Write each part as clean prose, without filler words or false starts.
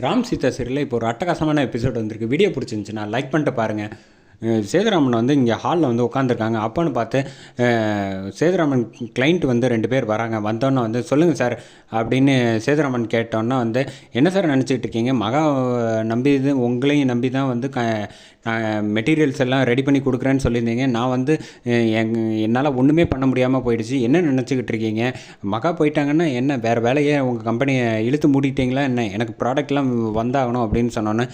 ராம் சீதா சீரியலில் இப்போ ஒரு அட்டகாசமான எபிசோட் வந்திருக்கு. வீடியோ பிடிச்சிருந்துச்சுன்னா லைக் பண்ணிட்டு பாருங்கள். சேதுராமன் வந்து இங்கே ஹாலில் வந்து உட்காந்துருக்காங்க. அப்போன்னு பார்த்து சேதுராமன் கிளைண்ட் வந்து 2 பேர் வராங்க. வந்தோன்னே வந்து சொல்லுங்கள் சார் அப்படின்னு சேதுராமன் கேட்டோன்னா வந்து என்ன சார் நினச்சிக்கிட்டு இருக்கீங்க? மகா நம்பி இது உங்களையும் நம்பி தான் வந்து மெட்டீரியல்ஸ் எல்லாம் ரெடி பண்ணி கொடுக்குறேன்னு சொல்லியிருந்தீங்க. நான் வந்து என்னால் ஒன்றுமே பண்ண முடியாமல் போயிடுச்சு. என்ன நினச்சிக்கிட்டு இருக்கீங்க? மகா போயிட்டாங்கன்னா என்ன வேறு வேலையை உங்கள் கம்பெனியை இழுத்து மூடிட்டீங்களா என்ன? எனக்கு ப்ராடக்ட்லாம் வந்தாகணும் அப்படின்னு சொன்னோன்னே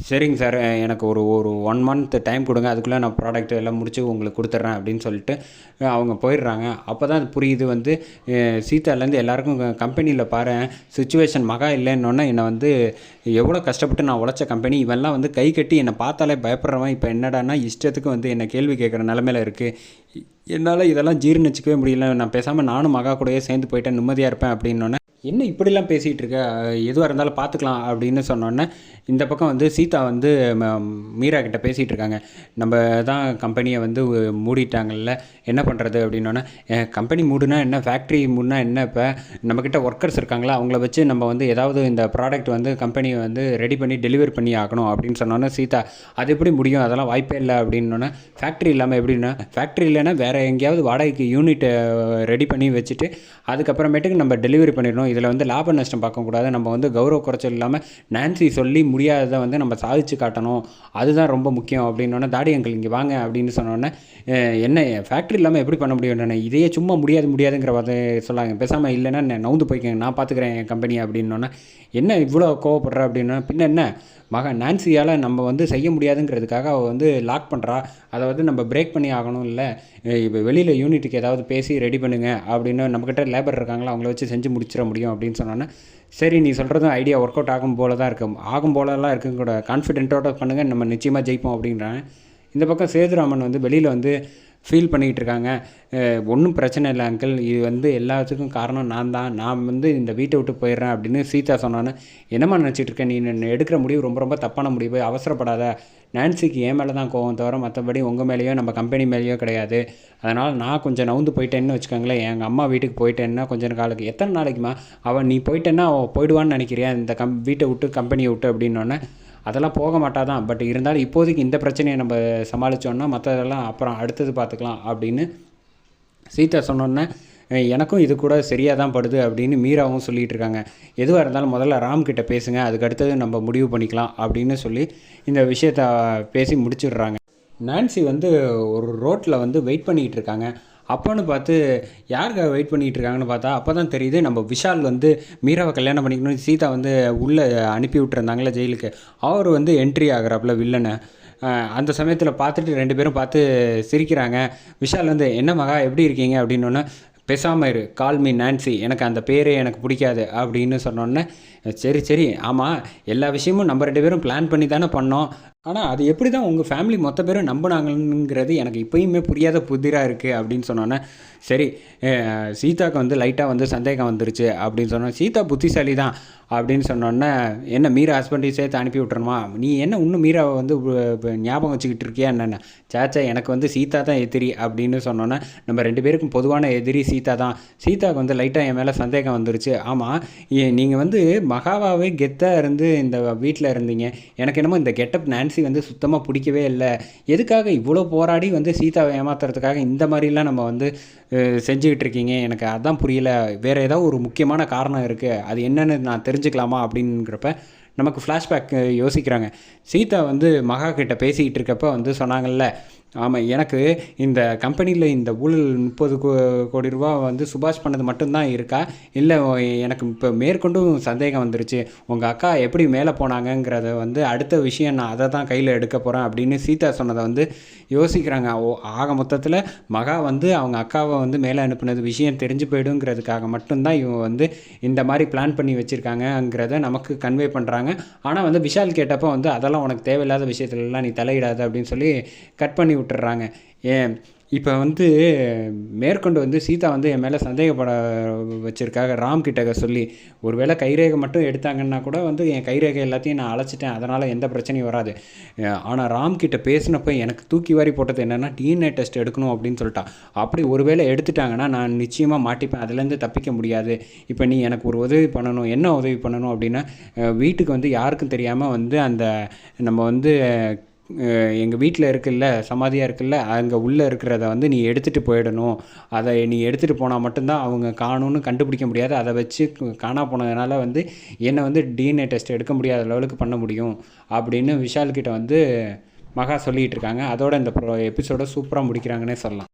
சரிங்க சார், எனக்கு ஒரு ஒரு 1 மந்த் டைம் கொடுங்க, அதுக்குள்ளே நான் ப்ராடக்ட் எல்லாம் முடிச்சு உங்களுக்கு கொடுத்துட்றேன் அப்படின்னு சொல்லிட்டு அவங்க போயிடுறாங்க. அப்போ தான் புரியுது வந்து சீதாலேருந்து எல்லாருக்கும் கம்பெனியில் பாரு சுச்சுவேஷன் மகா இல்லைன்னொன்னே என்னை வந்து எவ்வளோ கஷ்டப்பட்டு நான் உழைச்ச கம்பெனி இவெல்லாம் வந்து கை கட்டி என்னை பார்த்தாலே பயப்படுறவன் இப்போ என்னடானா இஷ்டத்துக்கு வந்து என்னை கேள்வி கேட்குற நிலமையில இருக்குது. என்னால் இதெல்லாம் ஜீர்ணிச்சிக்கவே முடியல. நான் பேசாமல் நானும் மகா கூடயே சேர்ந்து போயிட்டேன், நிம்மதியாக இருப்பேன் அப்படின்னோடனே என்ன இப்படிலாம் பேசிகிட்டு இருக்க, எதுவாக இருந்தாலும் பார்த்துக்கலாம் அப்படின்னு சொன்னோன்னே இந்த பக்கம் வந்து சீதா வந்து மீரா கிட்ட பேசிகிட்டு இருக்காங்க. நம்ம தான் கம்பெனியை வந்து மூடிட்டாங்கல்ல, என்ன பண்ணுறது அப்படின்னோடனே கம்பெனி மூடுனா என்ன, ஃபேக்ட்ரி மூடுனா என்ன, இப்போ நம்மக்கிட்ட ஒர்க்கர்ஸ் இருக்காங்களா அவங்கள வச்சு நம்ம வந்து ஏதாவது இந்த ப்ராடக்ட் வந்து கம்பெனியை வந்து ரெடி பண்ணி டெலிவரி பண்ணி ஆகணும் அப்படின்னு சொன்னோன்னே சீதா அது எப்படி முடியும், அதெல்லாம் வாய்ப்பே இல்லை அப்படின்னோடனே ஃபேக்ட்ரி இல்லாமல் எப்படின்னா, ஃபேக்ட்ரி இல்லைன்னா வேறு எங்கேயாவது வாடகைக்கு யூனிட்டை ரெடி பண்ணி வச்சுட்டு அதுக்கப்புறமேட்டுக்கு நம்ம டெலிவரி பண்ணிடணும். இதில் வந்து லாப நஷ்டம் பார்க்கக்கூடாது. நம்ம வந்து கௌரவ குறைச்சல் இல்லாமல் நான்சி சொல்லி முடியாததை வந்து நம்ம சாதிச்சு காட்டணும், அதுதான் ரொம்ப முக்கியம் அப்படின்னோடனே தாடி அங்கிள் இங்கே வாங்க அப்படின்னு சொன்னோன்னே என்ன ஃபேக்ட்ரி இல்லாமல் எப்படி பண்ண முடியும், இதையே சும்மா முடியாதுங்கிற வார்த்தை சொல்லாங்க. பேசாமல் இல்லைன்னா நவுந்து போய்க்கங்க, நான் பார்த்துக்கிறேன் என் கம்பெனி அப்படின்னோன்னே என்ன இவ்வளோ கோவப்படுற அப்படின்னா பின்ன என்ன நான்சியால் நம்ம வந்து செய்ய முடியாதுங்கிறதுக்காக அவள் வந்து லாக் பண்ணுறா, அதை வந்து நம்ம பிரேக் பண்ணி ஆகணும். இல்லை இப்போ வெளியில் யூனிட்டுக்கு ஏதாவது பேசி ரெடி பண்ணுங்க அப்படின்னு நம்மக்கிட்ட லேபர் இருக்காங்களா அவங்கள வச்சு செஞ்சு முடிச்சிட முடியும் அப்படின்னு சொன்னோன்னே சரி நீ சொல்கிறதும் ஐடியா ஒர்க் அவுட் ஆகும் போல தான் இருக்கும், ஆகும் போலலாம் இருக்குங்க கூட கான்ஃபிடென்ட்டோட பண்ணுங்கள், நம்ம நிச்சயமாக ஜெயிப்போம் அப்படின்றாங்க. இந்த பக்கம் சேதுராமன் வந்து வெளியில் வந்து ஃபீல் பண்ணிக்கிட்டு இருக்காங்க. ஒன்றும் பிரச்சனை இல்லை அங்கிள், இது வந்து எல்லாத்துக்கும் காரணம் நான் வந்து இந்த வீட்டை விட்டு போயிடுறேன் அப்படின்னு சீதா சொன்னான்னு என்னம்மா நினச்சிட்டு இருக்கேன், நீ எடுக்கிற முடிவு ரொம்ப ரொம்ப தப்பான முடிவு, அவசரப்படாத. நான்சிக்கு என் மேலே தான் கோவம் தவிர மற்றபடி உங்கள் மேலேயோ நம்ம கம்பெனி மேலேயோ கிடையாது. அதனால் நான் கொஞ்சம் நவுந்து போயிட்டேன்னு வச்சுக்கோங்களேன், எங்கள் அம்மா வீட்டுக்கு போயிட்டேன்னா கொஞ்சம் காலுக்கு எத்தனை நாளைக்குமா அவன் நீ போயிட்டேன்னா அவள் போயிடுவான்னு நினைக்கிறியா இந்த வீட்டை விட்டு கம்பெனியை விட்டு அப்படின்னோடனே அதெல்லாம் போக மாட்டாதான், பட் இருந்தாலும் இப்போதைக்கு இந்த பிரச்சனையை நம்ம சமாளித்தோன்னா மற்றதெல்லாம் அப்புறம் அடுத்தது பார்த்துக்கலாம் அப்படின்னு சீதா சொன்னோன்னே எனக்கும் இது கூட சரியாக தான் படுது அப்படின்னு மீராவும் சொல்லிகிட்டு இருக்காங்க. எதுவாக இருந்தாலும் முதல்ல ராம்கிட்ட பேசுங்க, அதுக்கு அடுத்தது நம்ம முடிவு பண்ணிக்கலாம் அப்படின்னு சொல்லி இந்த விஷயத்தை பேசி முடிச்சிடுறாங்க. நான்சி வந்து ஒரு ரோட்டில் வந்து வெயிட் பண்ணிக்கிட்டு இருக்காங்க. அப்போன்னு பார்த்து யாருக்காக வெயிட் பண்ணிகிட்டு இருக்காங்கன்னு பார்த்தா அப்போ தான் தெரியுது நம்ம விஷால் வந்து மீராவை கல்யாணம் பண்ணிக்கணும் சீதா வந்து உள்ளே அனுப்பி விட்டுருந்தாங்களே ஜெயிலுக்கு, அவர் வந்து என்ட்ரி ஆகிறாப்புல வில்லனை. அந்த சமயத்தில் பார்த்துட்டு 2 பேரும் பார்த்து சிரிக்கிறாங்க. விஷால் வந்து என்ன மகா எப்படி இருக்கீங்க அப்படின்னோடனே பேசாமல் இரு, கால் மீ நான்சி, எனக்கு அந்த பேரே எனக்கு பிடிக்காது அப்படின்னு சொன்னோன்னே சரி ஆமாம் எல்லா விஷயமும் நம்ம 2 பேரும் பிளான் பண்ணி தானே பண்ணோம், ஆனால் அது எப்படி தான் உங்கள் ஃபேமிலி மொத்த பேரும் நம்பினாங்கங்கிறது எனக்கு இப்போயுமே புரியாத புதிராக இருக்குது அப்படின்னு சொன்னோன்னே சரி சீதாவுக்கு வந்து லைட்டாக வந்து சந்தேகம் வந்துருச்சு அப்படின்னு சொன்னோம். சீதா புத்திசாலி தான் அப்படின்னு சொன்னோன்னே என்ன மீரா ஹஸ்பண்டையும் சேர்த்து அனுப்பி விட்டுறணுமா, நீ என்ன இன்னும் மீராவை வந்து ஞாபகம் வச்சுக்கிட்டு இருக்கியா என்னென்ன, சாச்சா எனக்கு வந்து சீதா தான் எதிரி அப்படின்னு சொன்னோன்னே நம்ம 2 பேருக்கும் பொதுவான எதிரி சீதா தான், சீதாவுக்கு வந்து லைட்டாக என் மேலே சந்தேகம் வந்துருச்சு. ஆமாம் நீங்கள் வந்து மகாவாவே கெத்தாக இருந்து இந்த வீட்டில் இருந்தீங்க, எனக்கு என்னமோ இந்த கெட்டப் நான்சி வந்து சுத்தமாக பிடிக்கவே இல்லை, எதுக்காக இவ்வளோ போராடி வந்து சீதாவை ஏமாத்துறதுக்காக இந்த மாதிரிலாம் நம்ம வந்து செஞ்சுக்கிட்டு இருக்கீங்க, எனக்கு அதான் புரியல, வேறு ஏதாவது ஒரு முக்கியமான காரணம் இருக்குது, அது என்னென்னு நான் தெரிஞ்சுக்கலாமா அப்படிங்கிறப்ப நமக்கு ஃப்ளாஷ்பேக் யோசிக்கிறாங்க. சீதா வந்து மகா கிட்ட பேசிக்கிட்டு இருக்கப்போ வந்து சொன்னாங்கல்ல, ஆமாம் எனக்கு இந்த கம்பெனியில் இந்த ஊழல் 30 கோடி ரூபா வந்து சுபாஷ் பண்ணது மட்டும்தான் இருக்கா, இல்லை எனக்கு இப்போ மேற்கொண்டும் சந்தேகம் வந்துருச்சு, உங்கள் அக்கா எப்படி மேலே போனாங்கங்கிறத வந்து அடுத்த விஷயம் நான் அதை தான் கையில் எடுக்க போகிறேன் அப்படின்னு சீதா சொன்னதை வந்து யோசிக்கிறாங்க. ஆக மொத்தத்தில் மகா வந்து அவங்க அக்காவை வந்து மேலே அனுப்புனது விஷயம் தெரிஞ்சு போயிடுங்கிறதுக்காக மட்டும்தான் இவங்க வந்து இந்த மாதிரி பிளான் பண்ணி வச்சுருக்காங்கங்கிறத நமக்கு கன்வே பண்ணுறாங்க. ஆனால் வந்து விஷால் கேட்டப்போ வந்து அதெல்லாம் உனக்கு தேவையில்லாத விஷயத்துலலாம் நீ தலையிடாத அப்படின்னு சொல்லி கட் பண்ணி விட்டுறாங்க. இப்போ வந்து மேற்கொண்டு வந்து சீதா வந்து என் மேலே சந்தேகப்பட வச்சுருக்காங்க ராம் கிட்ட சொல்லி, ஒரு வேளை கைரேகை மட்டும் எடுத்தாங்கன்னா கூட வந்து என் கைரேகை எல்லாத்தையும் நான் அழைச்சிட்டேன், அதனால் எந்த பிரச்சனையும் வராது. ஆனால் ராம் கிட்ட பேசினப்போ எனக்கு தூக்கி வாரி போட்டது என்னென்னா டிஎன்ஏ டெஸ்ட் எடுக்கணும் அப்படின்னு சொல்லிட்டான். அப்படி ஒரு வேளை எடுத்துட்டாங்கன்னா நான் நிச்சயமாக மாட்டிப்பேன், அதுலேருந்து தப்பிக்க முடியாது. இப்போ நீ எனக்கு ஒரு உதவி பண்ணணும். என்ன உதவி பண்ணணும் அப்படின்னா, வீட்டுக்கு வந்து யாருக்கும் தெரியாமல் வந்து அந்த நம்ம வந்து எங்கள் வீட்டில் இருக்குல்ல சமாதியாக இருக்குல்ல, அங்கே உள்ளே இருக்கிறத வந்து நீ எடுத்துகிட்டு போயிடணும். அதை நீ எடுத்துகிட்டு போனால் மட்டும்தான் அவங்க காணும்னு கண்டுபிடிக்க முடியாது. அதை வச்சு காணா போனதுனால வந்து என்னை வந்து டிஎன்ஏ டெஸ்ட் எடுக்க முடியாத லெவலுக்கு பண்ண முடியும் அப்படின்னு விஷால்கிட்ட வந்து மகா சொல்லிகிட்டு இருக்காங்க. அதோட இந்த எபிசோட சூப்பராக முடிக்கிறாங்கன்னே சொல்லலாம்.